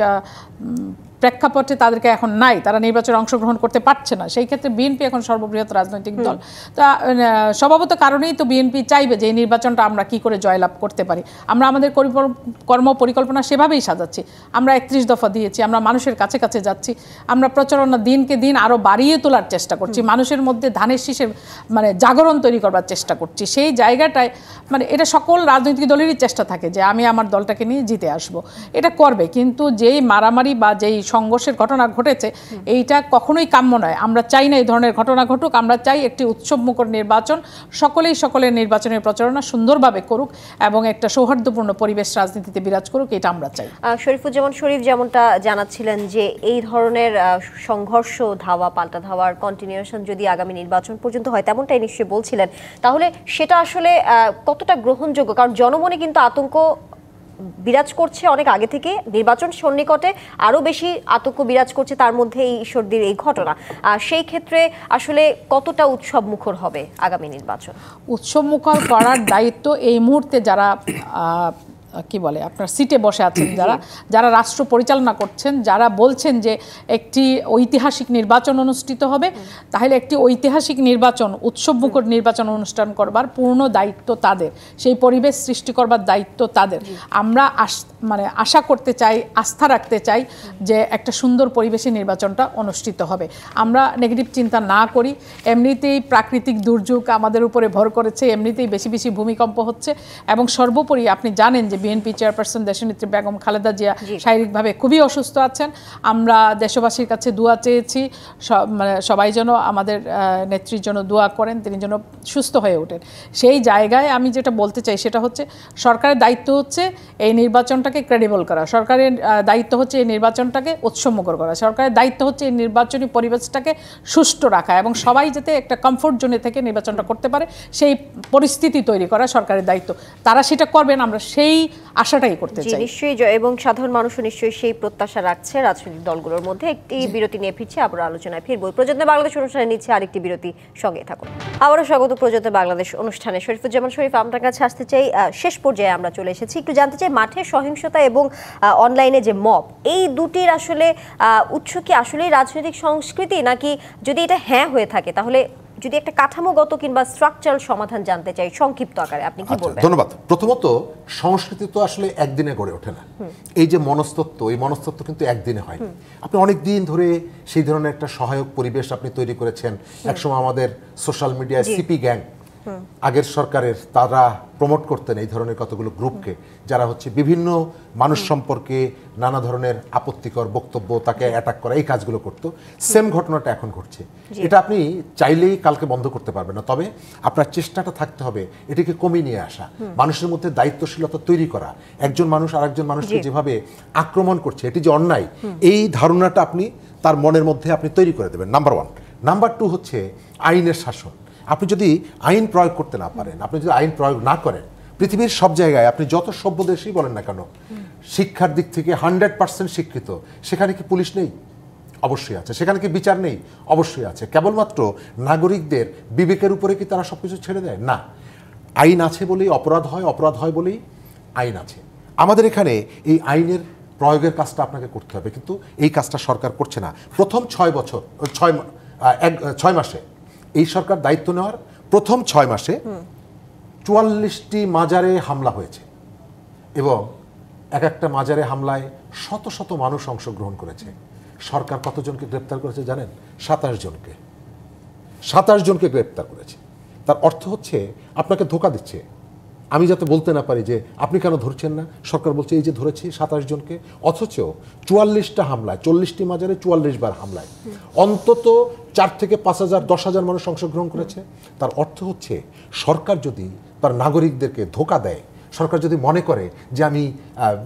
প্রেক্ষাপটে তাদেরকে এখন নাই, তারা নির্বাচনে অংশগ্রহণ করতে পারছে না। সেই ক্ষেত্রে বিএনপি এখন সর্ববৃহৎ রাজনৈতিক দল। তা স্বভাবত কারণেই তো বিএনপি চাইবে যে এই নির্বাচনটা আমরা কি করে জয়লাভ করতে পারি। আমরা আমাদের কর্ম পরিকল্পনা সেভাবেই সাজাচ্ছি। আমরা 31 দফা দিয়েছি, আমরা মানুষের কাছে কাছে যাচ্ছি, আমরা প্রচারণা দিনকে দিন আরও বাড়িয়ে তোলার চেষ্টা করছি, মানুষের মধ্যে ধানের শীষের মানে জাগরণ তৈরি করবার চেষ্টা করছি। সেই জায়গাটায় মানে এটা সকল রাজনৈতিক দলেরই চেষ্টা থাকে যে আমি আমার দলটাকে নিয়ে জিতে আসব, এটা করবে। কিন্তু যেই মারামারি বা যেই সংঘর্ষের ঘটনা ঘটেছে এইটা কখনোই কাম্য নয়। আমরা চাই না এই ধরনের ঘটনা ঘটুক। আমরা চাই একটি উৎসবমুখর নির্বাচন, সকলের নির্বাচনের প্রচারণা সুন্দরভাবে করুক এবং একটা সৌহার্দ্যপূর্ণ পরিবেশ রাজনীতিতে বিরাজ করুক, এটা আমরা চাই। শরীফুজ্জামান শরীফ যেমনটা জানাচ্ছিলেন যে এই ধরনের সংঘর্ষ ধাওয়া পাল্টা ধাওয়ার কন্টিনিউশন যদি আগামী নির্বাচন পর্যন্ত হয়, তেমনটাই নিশ্চয়ই বলছিলেন, তাহলে সেটা আসলে কতটা গ্রহণযোগ্য? কারণ জনমনে কিন্তু আতঙ্ক বিরাজ করছে অনেক আগে থেকে, নির্বাচন সন্নিকটে আরও বেশি আতঙ্ক বিরাজ করছে, তার মধ্যে এই ঈশ্বরদীর এই ঘটনা। সেই ক্ষেত্রে আসলে কতটা উৎসব মুখর হবে আগামী নির্বাচন? উৎসব মুখর করার দায়িত্ব এই মুহূর্তে যারা কি বলে আপনার সিটে বসে আছেন, যারা রাষ্ট্র পরিচালনা করছেন, যারা বলছেন যে একটি ঐতিহাসিক নির্বাচন অনুষ্ঠিত হবে, তাহলে একটি ঐতিহাসিক নির্বাচন, উৎসবমুখর নির্বাচন অনুষ্ঠান করবার পূর্ণ দায়িত্ব তাদের, সেই পরিবেশ সৃষ্টি করবার দায়িত্ব তাদের। আমরা মানে আশা করতে চাই, আস্থা রাখতে চাই যে একটা সুন্দর পরিবেশে নির্বাচনটা অনুষ্ঠিত হবে। আমরা নেগেটিভ চিন্তা না করি। এমনিতেই প্রাকৃতিক দুর্যোগ আমাদের উপরে ভর করেছে, এমনিতেই বেশি বেশি ভূমিকম্প হচ্ছে এবং সর্বোপরি আপনি জানেন যে বিএনপি চেয়ারপারসন দেশনেত্রী বেগম খালেদা জিয়া শারীরিকভাবে খুবই অসুস্থ আছেন। আমরা দেশবাসীর কাছে দোয়া চেয়েছি, মানে সবাই যেন আমাদের নেত্রীর জন্য দোয়া করেন, তিনি যেন সুস্থ হয়ে ওঠেন। সেই জায়গায় আমি যেটা বলতে চাই সেটা হচ্ছে সরকারের দায়িত্ব হচ্ছে এই নির্বাচনটাকে ক্রেডিবল করা, সরকারের দায়িত্ব হচ্ছে এই নির্বাচনটাকে উৎসবমুখর করা, সরকারের দায়িত্ব হচ্ছে এই নির্বাচনী পরিবেশটাকে সুষ্ঠু রাখা এবং সবাই যাতে একটা কমফোর্ট জোনে থেকে নির্বাচনটা করতে পারে সেই পরিস্থিতি তৈরি করা সরকারের দায়িত্ব। তারা সেটা করবেন, আমরা সেই আশাটাই করতে চাই। নিশ্চয়ই, এবং সাধারণ মানুষও নিশ্চয়ই সেই প্রত্যাশা রাখছে রাজনৈতিক দলগুলোর মধ্যে। একটি বিরতি নিয়ে ফিরছি, আবার আলোচনায় ফিরবো। প্রযত্নে বাংলাদেশ অনুষ্ঠানে নিচ্ছে আরেকটি বিরতি, সঙ্গে থাকুন। আবারও স্বাগত প্রযত্নে বাংলাদেশ অনুষ্ঠানে। শরীফুজ্জামান শরীফ, আপনার কাছে আসতে চাই, শেষ পর্যায়ে আমরা চলে এসেছি, একটু জানতে চাই মাঠে সহিংসতা এবং অনলাইনে যে মব, এই দুটির আসলে উৎস কি আসলেই রাজনৈতিক সংস্কৃতি, নাকি যদি এটা হ্যাঁ হয়ে থাকে তাহলে যদি একটা কাঠামোগত কিংবা স্ট্রাকচারাল সমাধান জানতে চাই সংক্ষিপ্ত আকারে, আপনি কি বলবেন? ধন্যবাদ। প্রথমত, সংস্কৃতি তো আসলে একদিনে গড়ে ওঠে না। এই যে মনস্তত্ত্ব, এই মনস্তত্ত্ব কিন্তু একদিনে হয়। আপনি অনেক দিন ধরে সেই ধরনের একটা সহায়ক পরিবেশ আপনি তৈরি করেছেন। একসময় আমাদের সোশ্যাল মিডিয়ায় সিপি গ্যাং, আগের সরকারের, তারা প্রমোট করতেন এই ধরনের কতগুলো গ্রুপকে, যারা হচ্ছে বিভিন্ন মানুষ সম্পর্কে নানা ধরনের আপত্তিকর বক্তব্য, তাকে অ্যাটাক করা, এই কাজগুলো করতো। সেম ঘটনাটা এখন ঘটছে। এটা আপনি চাইলেই কালকে বন্ধ করতে পারবেন না, তবে আপনার চেষ্টাটা থাকতে হবে এটিকে কমিয়ে নিয়ে আসা, মানুষের মধ্যে দায়িত্বশীলতা তৈরি করা। একজন মানুষ আরেকজন মানুষকে যেভাবে আক্রমণ করছে, এটি যে অন্যায়, এই ধারণাটা আপনি তার মনের মধ্যে আপনি তৈরি করে দেবেন, নাম্বার 1। নাম্বার 2 হচ্ছে আইনের শাসন। আপনি যদি আইন প্রয়োগ করতে না পারেন, আপনি যদি আইন প্রয়োগ না করেন, পৃথিবীর সব জায়গায় আপনি যত সভ্য দেশই বলেন না কেন, শিক্ষার দিক থেকে 100% শিক্ষিত, সেখানে কি পুলিশ নেই? অবশ্যই আছে। সেখানে কি বিচার নেই? অবশ্যই আছে। কেবলমাত্র নাগরিকদের বিবেকের উপরে কি তারা সবকিছু ছেড়ে দেয়? না, আইন আছে বলেই অপরাধ হয়, অপরাধ হয় বলেই আইন আছে। আমাদের এখানে এই আইনের প্রয়োগের কাজটা আপনাকে করতে হবে, কিন্তু এই কাজটা সরকার করছে না। প্রথম 6 মাসে এই সরকার দায়িত্ব নেওয়ার প্রথম 6 মাসে 44টি মাজারে হামলা হয়েছে এবং এক একটা মাজারে হামলায় শত শত মানুষ অংশগ্রহণ করেছে। সরকার কতজনকে গ্রেপ্তার করেছে জানেন? 27 জনকে। 27 জনকে গ্রেপ্তার করেছে। তার অর্থ হচ্ছে আপনাকে ধোঁকা দিচ্ছে। আমি যাতে বলতে না পারি যে আপনি কেন ধরছেন না, সরকার বলছে এই যে ধরেছি 27 জনকে, অথচ 44টা হামলায়, 40টি মাজারে 44 বার হামলায় অন্তত 4 থেকে 5,000 10,000 মানুষ অংশগ্রহণ করেছে। তার অর্থ হচ্ছে সরকার যদি তার নাগরিকদেরকে ধোঁকা দেয়, সরকার যদি মনে করে যে আমি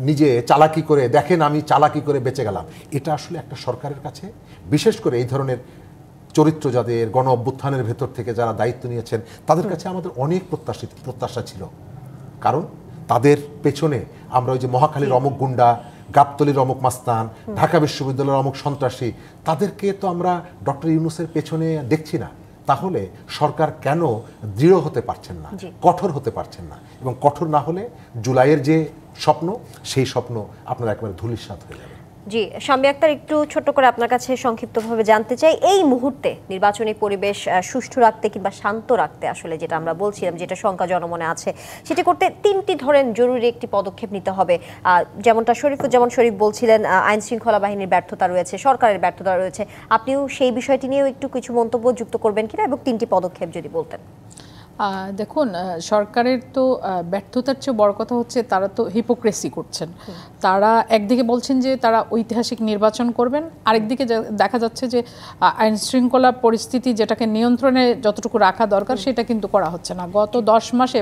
নিজে চালাকি করে দেখেন আমি চালাকি করে বেঁচে গেলাম, এটা আসলে একটা সরকারের কাছে, বিশেষ করে এই ধরনের চরিত্র যাদের গণ অভ্যুত্থানের ভেতর থেকে যারা দায়িত্ব নিয়েছেন তাদের কাছে আমাদের অনেক প্রত্যাশা ছিল। কারণ তাদের পেছনে আমরা ওই যে মহাখালীর অমুক গুন্ডা, গাবতলীর অমুক মাস্তান, ঢাকা বিশ্ববিদ্যালয়ের অমুক সন্ত্রাসী, তাদেরকে তো আমরা ডক্টর ইউনূসের পেছনে দেখছি না। তাহলে সরকার কেন দৃঢ় হতে পারছেন না, কঠোর হতে পারছেন না? এবং কঠোর না হলে জুলাইয়ের যে স্বপ্ন, সেই স্বপ্ন আপনার একেবারে ধূলিসাৎ হয়ে যাবে। জি, শাম্মী আক্তার, একটু ছোট্ট করে আপনার কাছে সংক্ষিপ্তভাবে জানতে চাই, এই মুহূর্তে নির্বাচনী পরিবেশ সুষ্ঠু রাখতে কিংবা শান্ত রাখতে, আসলে যেটা আমরা বলছিলাম, যেটা শঙ্কা জনমনে আছে, সেটা করতে তিনটি ধরেন জরুরি একটি পদক্ষেপ নিতে হবে। যেমনটা শরীফুজ্জামান শরীফ বলছিলেন, আইন শৃঙ্খলা বাহিনীর ব্যর্থতা রয়েছে, সরকারের ব্যর্থতা রয়েছে। আপনিও সেই বিষয়টি নিয়েও একটু কিছু মন্তব্য যুক্ত করবেন কিনা, এবং তিনটি পদক্ষেপ যদি বলতেন। দেখুন, সরকারের তো ব্যর্থতার চেয়ে বড় কথা হচ্ছে তারা তো হিপোক্রেসি করছেন। তারা একদিকে বলছেন যে তারা ঐতিহাসিক নির্বাচন করবেন, আরেকদিকে দেখা যাচ্ছে যে আইন শৃঙ্খলা পরিস্থিতি যেটাকে নিয়ন্ত্রণে যতটুকু রাখা দরকার সেটা কিন্তু করা হচ্ছে না। গত 10 মাসে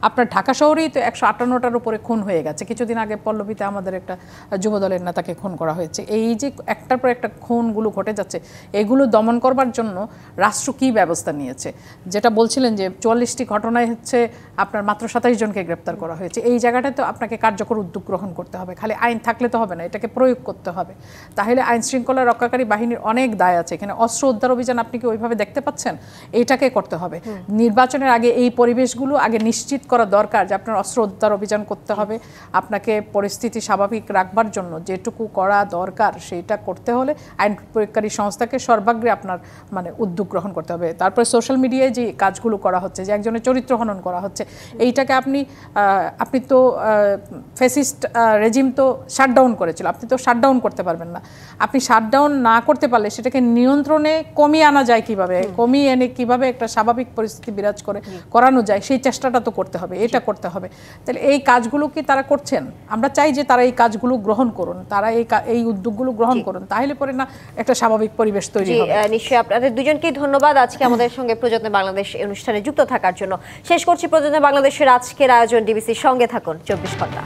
আপনার ঢাকা শহরেই তো 158টার উপরে খুন হয়ে গেছে। কিছুদিন আগে পল্লবীতে আমাদের একটা যুবদলের নেতাকে খুন করা হয়েছে। এই যে একটার পর একটা খুনগুলো ঘটে যাচ্ছে, এগুলো দমন করবার জন্য রাষ্ট্র কী ব্যবস্থা নিয়েছে? যেটা বলছিলেন যে 44টি ঘটনায় হচ্ছে আপনার মাত্র 27 জনকে গ্রেপ্তার করা হয়েছে। এই জায়গাটায় তো আপনাকে কার্যকর উদ্যোগ গ্রহণ করতে হবে। খালি আইন থাকলে তো হবে না, এটাকে প্রয়োগ করতে হবে। তাহলে আইন শৃঙ্খলা রক্ষাকারী বাহিনীর অনেক দায় আছে। এখানে অস্ত্র উদ্ধার অভিযান আপনি কি ওইভাবে দেখতে পাচ্ছেন? এইটাকে করতে হবে। নির্বাচনের আগে এই পরিবেশগুলো আগে নিশ্চিত করা দরকার যে আপনার অস্ত্র উদ্ধার অভিযান করতে হবে। আপনাকে পরিস্থিতি স্বাভাবিক রাখবার জন্য যেটুকু করা দরকার সেইটা করতে হলে আইন প্রয়োগকারী সংস্থাকে সর্বাগ্রে আপনার উদ্যোগ গ্রহণ করতে হবে। তারপরে সোশ্যাল মিডিয়ায় যে কাজগুলো করা হচ্ছে, যে একজনের চরিত্র হনন করা হচ্ছে, এইটাকে আপনি তো ফ্যাসিস্ট রেজিম তো শাটডাউন করেছিল, আপনি তো শাটডাউন করতে পারবেন না। আপনি শাটডাউন না করতে পারলে সেটাকে নিয়ন্ত্রণে কমিয়ে আনা যায় কিভাবে, কমিয়ে এনে কিভাবে একটা স্বাভাবিক পরিস্থিতি বিরাজ করানো যায়, সেই চেষ্টাটা তো করতে হবে, এটা করতে হবে। তাহলে এই কাজগুলো কি তারা করছেন? আমরা চাই যে তারা এই কাজগুলো গ্রহণ করুন, তারা এই উদ্যোগগুলো গ্রহণ করুন, তাহলে পরে না একটা স্বাভাবিক পরিবেশ তৈরি হবে। নিশ্চয়ই। আপনাদের দুজনকেই ধন্যবাদ আজকে আমাদের সঙ্গে প্রযত্নে বাংলাদেশ অনুষ্ঠানে যুক্ত থাকার জন্য। শেষ করছি প্রযত্নে বাংলাদেশের আজকের আয়োজন। ডিবিসির সঙ্গে থাকুন 24 ঘন্টা।